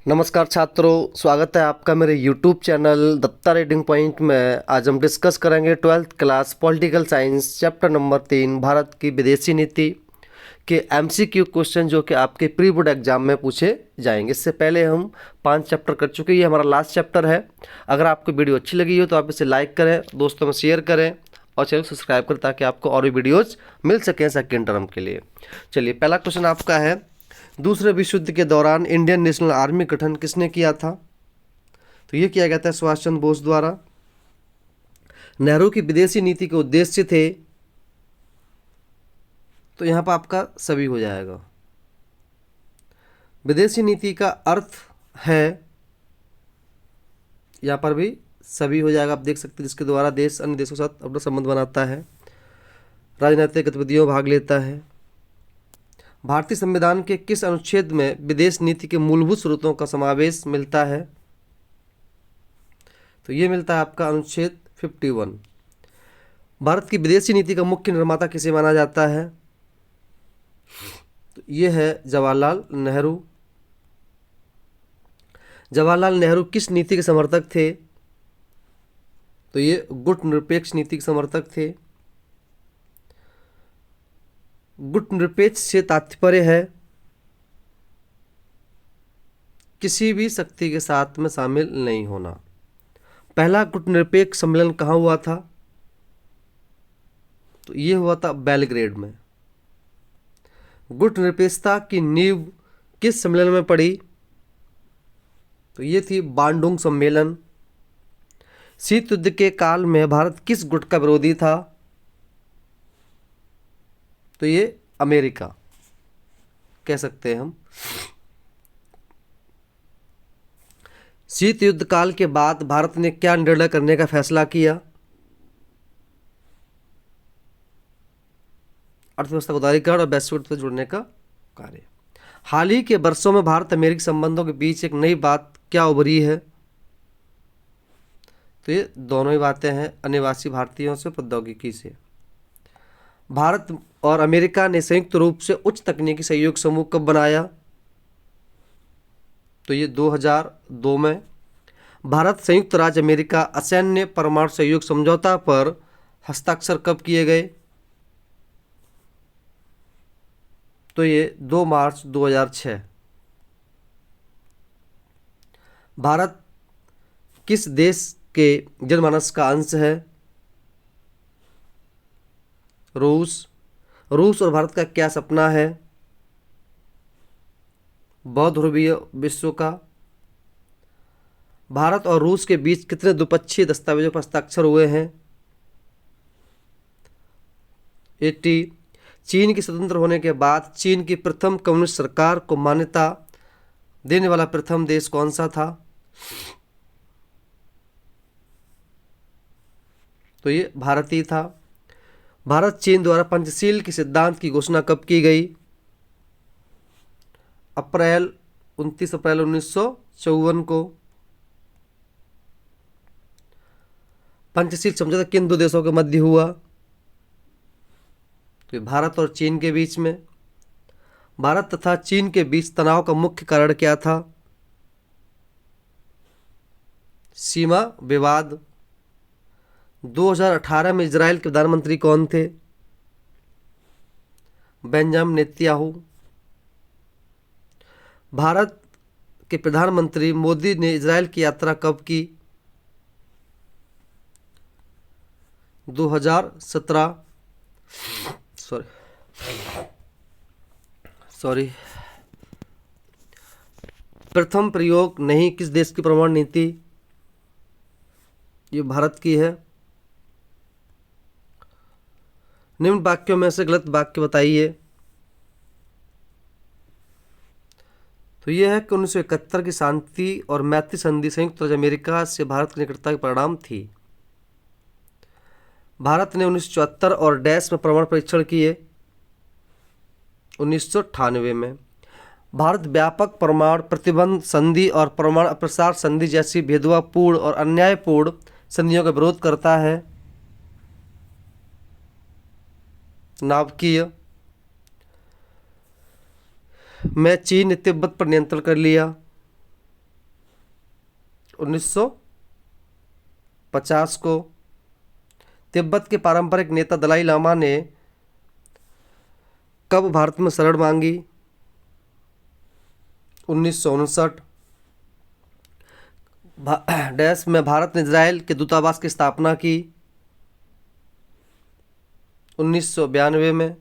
नमस्कार छात्रों, स्वागत है आपका मेरे YouTube channel Datta reading point में। आज हम डिस्कस करेंगे 12th class political science chapter number 3 Bharat की विदेशी नीति के MCQ क्वेश्चन जो कि आपके प्री बोर्ड एग्जाम में पूछे जाएंगे। इससे पहले हम 5 चैप्टर कर चुके हैं, ये हमारा लास्ट चैप्टर है। अगर आपको वीडियो अच्छी लगी हो तो आप इसे लाइक करें, दोस्तों में शेयर करें और चैनल सब्सक्राइब करें ताकि आपको और भी वीडियोज़ मिल सकें सेकेंड टर्म के लिए। चलिए, पहला क्वेश्चन आपका है, दूसरे विश्व युद्ध के दौरान इंडियन नेशनल आर्मी गठन किसने किया था? तो ये किया गया था सुभाष चंद्र बोस द्वारा। नेहरू की विदेशी नीति के उद्देश्य थे, तो यहाँ पर आपका सभी हो जाएगा। विदेशी नीति का अर्थ है, यहाँ पर भी सभी हो जाएगा, आप देख सकते हैं, जिसके द्वारा देश अन्य देशों के साथ अपना संबंध बनाता है, राजनीतिक गतिविधियों में भाग लेता है। भारतीय संविधान के किस अनुच्छेद में विदेश नीति के मूलभूत स्रोतों का समावेश मिलता है? तो ये मिलता है आपका अनुच्छेद 51। भारत की विदेशी नीति का मुख्य निर्माता किसे माना जाता है? तो ये है जवाहरलाल नेहरू। जवाहरलाल नेहरू किस नीति के समर्थक थे? तो ये गुटनिरपेक्ष नीति के समर्थक थे। गुटनिरपेक्ष से तात्पर्य है किसी भी शक्ति के साथ में शामिल नहीं होना। पहला गुटनिरपेक्ष सम्मेलन कहाँ हुआ था? तो ये हुआ था बेलग्रेड में। गुटनिरपेक्षता की नींव किस सम्मेलन में पड़ी? तो ये थी बांडुंग सम्मेलन। शीत युद्ध के काल में भारत किस गुट का विरोधी था? तो ये अमेरिका कह सकते हैं हम। शीत युद्ध काल के बाद भारत ने क्या निर्णय करने का फैसला किया? अर्थव्यवस्था को उदारीकरण और वैश्विक से जुड़ने का कार्य। हाल ही के वर्षों में भारत अमेरिकी संबंधों के बीच एक नई बात क्या उभरी है? तो ये दोनों ही बातें हैं, अनिवासी भारतीयों से प्रौद्योगिकी से। भारत और अमेरिका ने संयुक्त रूप से उच्च तकनीकी सहयोग समूह कब बनाया? तो ये 2002 में। भारत संयुक्त राज्य अमेरिका असैन्य परमाणु सहयोग समझौता पर हस्ताक्षर कब किए गए? तो ये 2 मार्च 2006। भारत किस देश के जनमानस का अंश है? रूस। रूस और भारत का क्या सपना है? बहुध्रुवीय विश्व का। भारत और रूस के बीच कितने द्विपक्षीय दस्तावेजों पर हस्ताक्षर हुए हैं? 80। चीन के स्वतंत्र होने के बाद चीन की प्रथम कम्युनिस्ट सरकार को मान्यता देने वाला प्रथम देश कौन सा था? तो ये भारत ही था। भारत चीन द्वारा पंचशील के सिद्धांत की घोषणा कब की गई? 29 अप्रैल 1954 को। पंचशील समझौता किन दो देशों के मध्य हुआ? तो भारत और चीन के बीच में। भारत तथा चीन के बीच तनाव का मुख्य कारण क्या था? सीमा विवाद। 2018 में इजराइल के प्रधानमंत्री कौन थे? Benjamin Netanyahu. भारत के प्रधानमंत्री मोदी ने इजराइल की यात्रा कब की? 2017। सॉरी। प्रथम प्रयोग नहीं किस देश की परमाणु नीति? ये भारत की है। निम्न वाक्यों में से गलत वाक्य बताइए। तो यह है कि 1971 की शांति और मैत्री संधि संयुक्त राज्य अमेरिका से भारत की निकटता के परिणाम थी। भारत ने 1974 और डैश में परमाणु परीक्षण किए 1998 में। भारत व्यापक परमाणु प्रतिबंध संधि और परमाणु अप्रसार संधि जैसी भेदभावपूर्ण और अन्यायपूर्ण संधियों का विरोध करता है। नाभिकीय में चीन ने तिब्बत पर नियंत्रण कर लिया। 1950 को। तिब्बत के पारंपरिक नेता दलाई लामा ने कब भारत में शरण मांगी? 1959। डैश में भारत ने इजराइल के दूतावास की स्थापना की? 1992 में।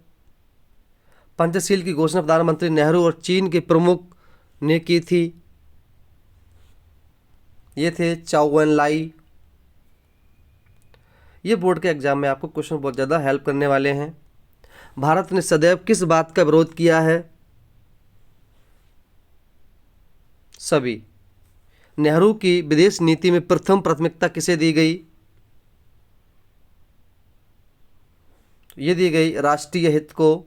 पंचशील की घोषणा प्रधानमंत्री नेहरू और चीन के प्रमुख ने की थी? ये थे चाउ एन लाई। ये बोर्ड के एग्जाम में आपको क्वेश्चन बहुत ज़्यादा हेल्प करने वाले हैं। भारत ने सदैव किस बात का विरोध किया है? सभी। नेहरू की विदेश नीति में प्रथम प्राथमिकता किसे दी गई? ये दी गई राष्ट्रीय हित को।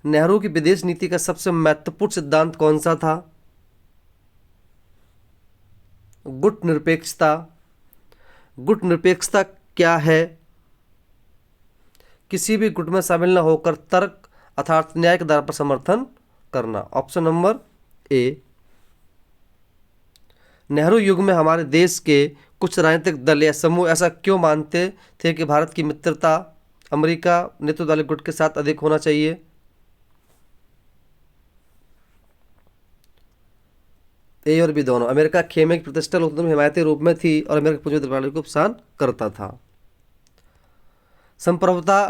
नेहरू की विदेश नीति का सबसे महत्वपूर्ण सिद्धांत कौन सा था? गुट निरपेक्षता। गुट निरपेक्षता क्या है? किसी भी गुट में शामिल न होकर तर्क अर्थात न्याय के आधार पर समर्थन करना। Option number A. नेहरू युग में हमारे देश के कुछ राजनीतिक दल या समूह ऐसा क्यों मानते थे कि भारत की मित्रता अमेरिका नेतृत्व वाले गुट के साथ अधिक होना चाहिए? ए और बी दोनों। अमेरिका खेमे की प्रतिष्ठा लोकतंत्र में हिमायती रूप में थी और अमेरिका पूंजीवादी प्रणाली को नुकसान करता था। संप्रभुता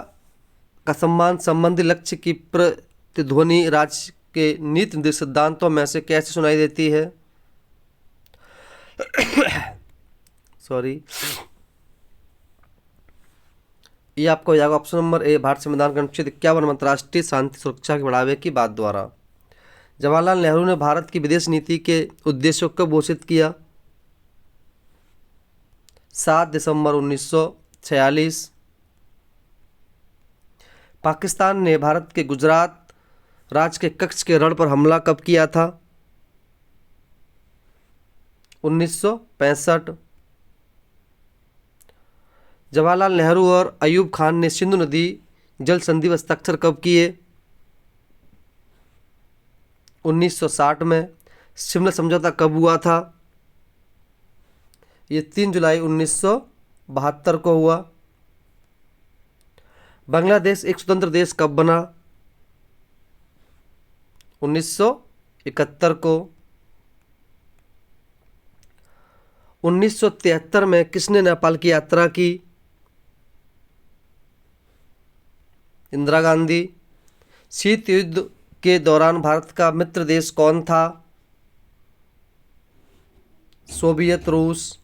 का सम्मान संबंधी लक्ष्य की प्रतिध्वनि राज्य के नीति निर्देश सिद्धांतों में से कैसे सुनाई देती है? सॉरी, ये आपको हो जाएगा ऑप्शन नंबर ए। भारत संविधान का अनुच्छेद 51 में अंतर्राष्ट्रीय शांति सुरक्षा के बढ़ावे की बात द्वारा। जवाहरलाल नेहरू ने भारत की विदेश नीति के उद्देश्यों को घोषित किया? 7 दिसंबर 1946। पाकिस्तान ने भारत के गुजरात राज्य के कच्छ के रण पर हमला कब किया था? 1965। जवाहरलाल नेहरू और अयूब खान ने सिंधु नदी जल संधि पर हस्ताक्षर कब किए? 1960 में। शिमला समझौता कब हुआ था? ये 3 जुलाई 1972 को हुआ। बांग्लादेश एक स्वतंत्र देश कब बना? 1971 को। 1973 में किसने नेपाल की यात्रा की? इंदिरा गांधी। शीत युद्ध के दौरान भारत का मित्र देश कौन था? सोवियत रूस।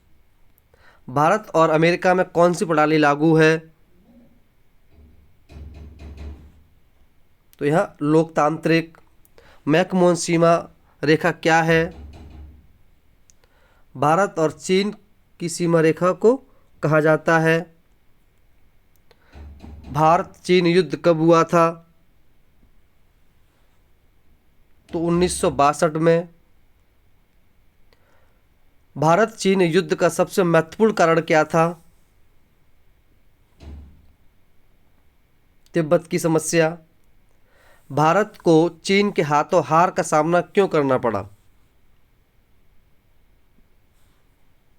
भारत और अमेरिका में कौन सी प्रणाली लागू है? तो यह लोकतांत्रिक। मैकमोहन सीमा रेखा क्या है? भारत और चीन की सीमा रेखा को कहा जाता है। भारत चीन युद्ध कब हुआ था? तो 1962 में। भारत चीन युद्ध का सबसे महत्वपूर्ण कारण क्या था? तिब्बत की समस्या। भारत को चीन के हाथों हार का सामना क्यों करना पड़ा?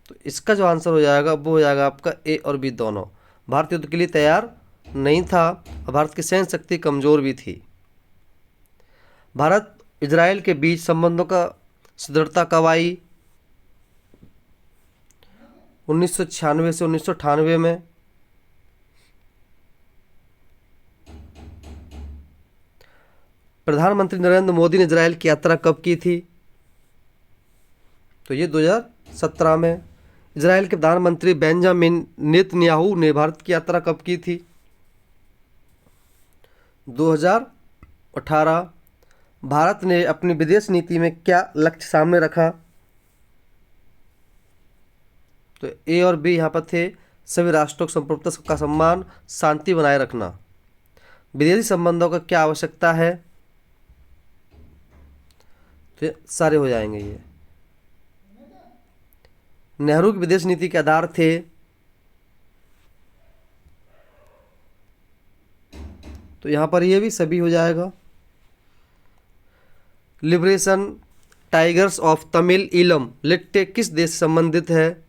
तो इसका जो आंसर हो जाएगा वो हो जाएगा आपका ए और बी दोनों। भारत युद्ध के लिए तैयार नहीं था और भारत की सैन्य शक्ति कमजोर भी थी। भारत इजराइल के बीच संबंधों का सुदृढ़ता कब आई? 1996 से 1998 में। प्रधानमंत्री नरेंद्र मोदी ने इजराइल की यात्रा कब की थी? तो ये 2017 में। इजराइल के प्रधानमंत्री बेंजामिन नेतन्याहू ने भारत की यात्रा कब की थी? 2018। भारत ने अपनी विदेश नीति में क्या लक्ष्य सामने रखा? तो ए और बी यहाँ पर थे। सभी राष्ट्रों की संप्रभुता का सम्मान, शांति बनाए रखना। विदेशी संबंधों का क्या आवश्यकता है? तो सारे हो जाएंगे ये। नेहरू की विदेश नीति के आधार थे? तो यहाँ पर ये भी सभी हो जाएगा। Liberation tigers of Tamil Eelam LTTE किस देश से संबंधित है?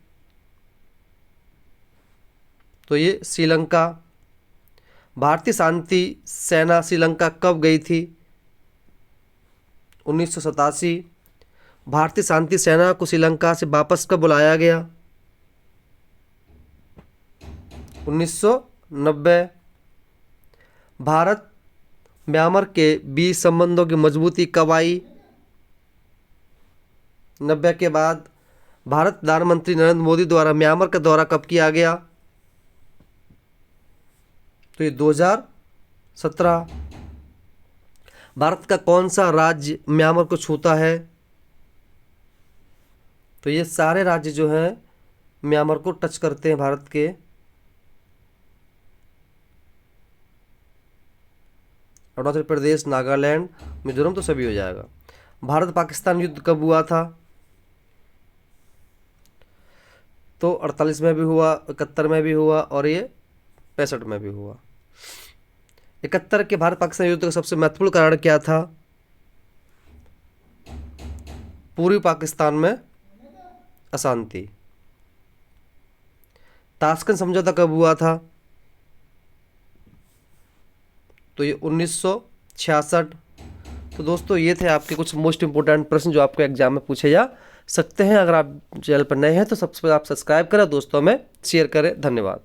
तो ये श्रीलंका। भारतीय शांति सेना श्रीलंका कब गई थी? 1987। भारतीय शांति सेना को श्रीलंका से वापस कब बुलाया गया? 1990। भारत म्यांमार के बीच संबंधों की मजबूती कब आई? 90 के बाद। भारत प्रधानमंत्री नरेंद्र मोदी द्वारा म्यांमार का दौरा कब किया गया? तो ये 2017। भारत का कौन सा राज्य म्यांमार को छूता है? तो ये सारे राज्य जो हैं म्यांमार को टच करते हैं भारत के। अरुणाचल प्रदेश, नागालैंड, मिजोरम तो सभी हो जाएगा। भारत पाकिस्तान युद्ध कब हुआ था? तो 48 में भी हुआ, 71 में भी हुआ और ये 65 में भी हुआ। 71 के भारत पाकिस्तान युद्ध का सबसे महत्वपूर्ण कारण क्या था? पूर्वी पाकिस्तान में अशांति। ताशकंद समझौता कब हुआ था? तो ये 1966। तो दोस्तों ये थे आपके कुछ मोस्ट इंपोर्टेंट प्रश्न जो आपको एग्जाम में पूछे जा सकते हैं। अगर आप चैनल पर नए हैं तो सबसे पहले आप सब्सक्राइब करें, दोस्तों में शेयर करें। धन्यवाद।